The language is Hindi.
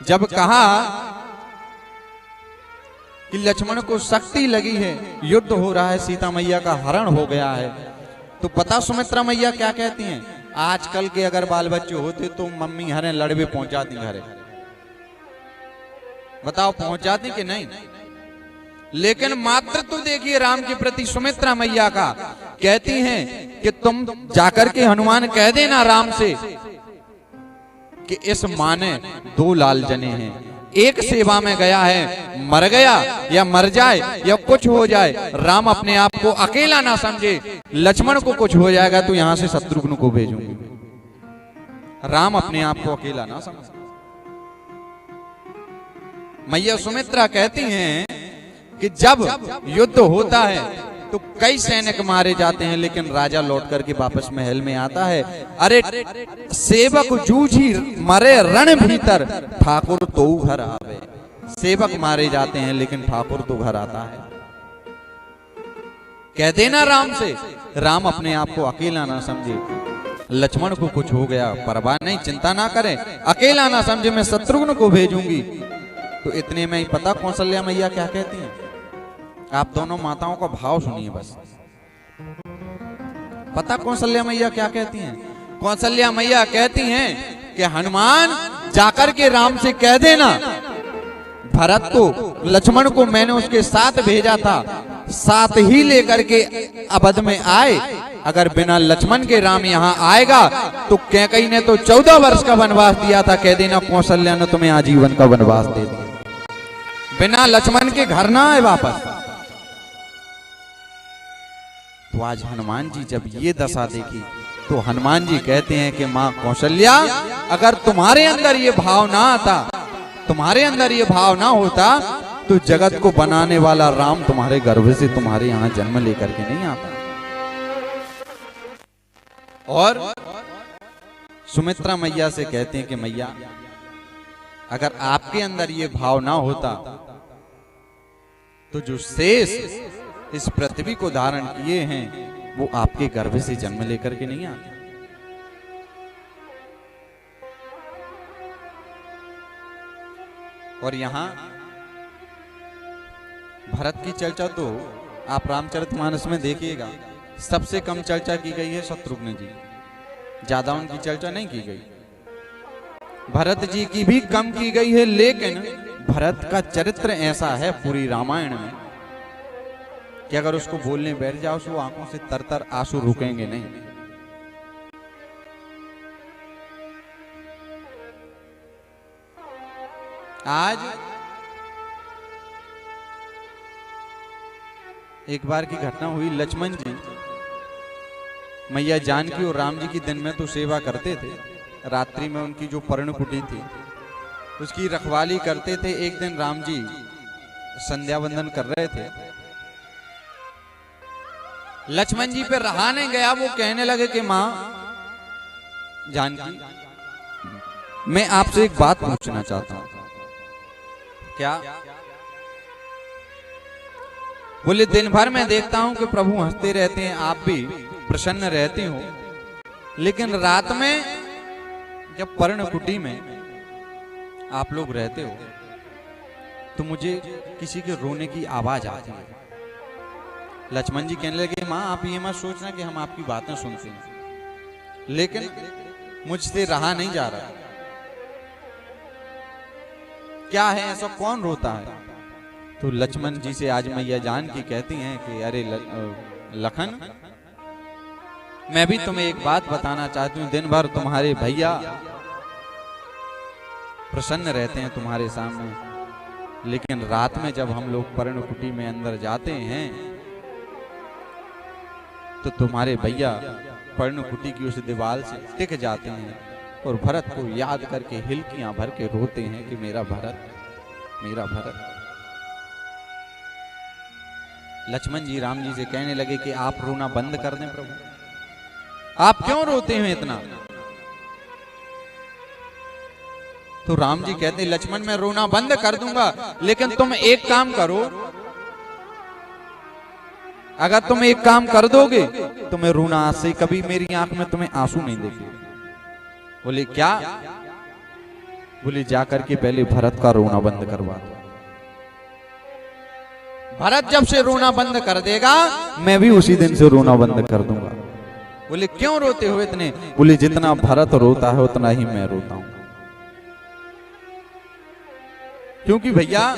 जब कहा कि लक्ष्मण को शक्ति लगी है, युद्ध हो रहा है, सीता मैया का हरण हो गया है, तो पता सुमित्रा मैया क्या कहती हैं? आजकल के अगर बाल बच्चे होते तो मम्मी हरे लड़वे पहुंच जाती घरे, बताओ पहुंच जाती कि नहीं? लेकिन मातृत्व तो देखिए राम के प्रति सुमित्रा मैया का, कहती हैं कि तुम जाकर के हनुमान कह देना राम से कि इस मां ने 2 लाल जने हैं, एक सेवा में गया है, मर गया या मर जाए या कुछ हो जाए, राम अपने आप को अकेला ना समझे, लक्ष्मण को कुछ हो जाएगा तो यहां से शत्रुघ्न को भेजूंगी, राम अपने आप को अकेला ना समझे। मैया सुमित्रा कहती हैं कि जब युद्ध होता है तो कई सैनिक मारे जाते हैं, लेकिन राजा लौट करके वापस महल में आता है। अरे सेवक जूझी मरे रण भीतर, ठाकुर तो घर आवे। सेवक मारे जाते हैं लेकिन ठाकुर तो घर आता है। कह देना राम से, राम अपने आप को अकेला ना समझे, लक्ष्मण को कुछ हो गया परवाह नहीं, चिंता ना करें, अकेला ना समझे, मैं शत्रुघ्न को भेजूंगी। तो इतने में ही पता कौशल्या मैया क्या कहती हैं? आप दोनों माताओं का भाव सुनिए बस। पता कौशल्या मैया क्या कहती हैं? कौशल्या मैया कहती हैं कि हनुमान जाकर के राम से कह देना, भरत को लक्ष्मण को मैंने उसके साथ भेजा था, साथ ही लेकर के अवध में आए, अगर बिना लक्ष्मण के राम यहाँ आएगा तो कैकेयी ने तो 14 वर्ष का वनवास दिया था, कह देना कौशल्या ने तुम्हें आजीवन का वनवास दे दिया, बिना लक्ष्मण के घर ना आए वापस। तो आज हनुमान जी जब ये दशा देखी तो हनुमान जी कहते हैं कि मां कौशल्या, अगर तुम्हारे अंदर ये भाव ना आता, तुम्हारे अंदर ये भाव ना होता तो जगत को बनाने वाला राम तुम्हारे गर्भ से तुम्हारे यहां जन्म लेकर के नहीं आता। और सुमित्रा मैया से कहते हैं कि मैया, अगर आपके अंदर ये भाव ना होता तो जो शेष इस पृथ्वी को धारण किए हैं वो आपके गर्भ से जन्म लेकर के नहीं आते। और यहां भरत की चर्चा तो आप रामचरितमानस में देखिएगा, सबसे कम चर्चा की गई है शत्रुघ्न जी, ज्यादा उनकी चर्चा नहीं की गई। भरत जी की भी कम की गई है, लेकिन भरत का चरित्र ऐसा है पूरी रामायण में कि अगर उसको बोलने बैठ जाओ तो आंखों से तरतर आंसू रुकेंगे नहीं। आज एक बार की घटना हुई, लक्ष्मण जी मैया जानकी और राम जी की दिन में तो सेवा करते थे, रात्रि में उनकी जो पर्णकुटी थी उसकी रखवाली करते थे। एक दिन राम जी संध्या वंदन कर रहे थे, लक्ष्मण जी पे रहा नहीं गया, वो कहने लगे कि मां जानकी, मैं आपसे एक बात पूछना चाहता हूं। क्या? बोले दिन भर मैं देखता हूं कि प्रभु हंसते रहते हैं, आप भी प्रसन्न रहते हो, लेकिन रात में जब पर्णकुटी में आप लोग रहते हो तो मुझे किसी के रोने की आवाज आती है। लक्ष्मण जी कहने लगे, मां आप ये मत सोचना कि हम आपकी बातें सुनते हैं, लेकिन मुझसे रहा नहीं जा रहा, क्या है ऐसा, कौन रोता है? तो लक्ष्मण जी से आज मैया जानकी कहती हैं कि अरे लखन, मैं भी तुम्हें एक बात बताना चाहती हूँ, दिन भर तुम्हारे भैया प्रसन्न रहते हैं तुम्हारे सामने, लेकिन रात में जब हम लोग पर्णकुटी में अंदर जाते हैं तो तुम्हारे भैया पर्णकुटी की उस दीवार से टिक जाते हैं और भरत को याद करके हिलकियां भर के रोते हैं कि मेरा भरत, मेरा भरत। लक्ष्मण जी राम जी से कहने लगे कि आप रोना बंद कर दें प्रभु, आप क्यों रोते हैं इतना? तो राम जी कहते हैं, लक्ष्मण मैं रोना बंद कर दूंगा, लेकिन तुम एक काम करो, अगर तुम एक काम कर दोगे तो मैं रोना आज से कभी मेरी आंख में तुम्हें आंसू नहीं देखे। बोले क्या? बोले जाकर के पहले भरत का रोना बंद करवा दो। भरत जब से रोना बंद कर देगा मैं भी उसी दिन से रोना बंद कर दूंगा। बोले क्यों रोते हो इतने? बोले जितना भरत रोता है उतना ही मैं रोता हूं। क्योंकि भैया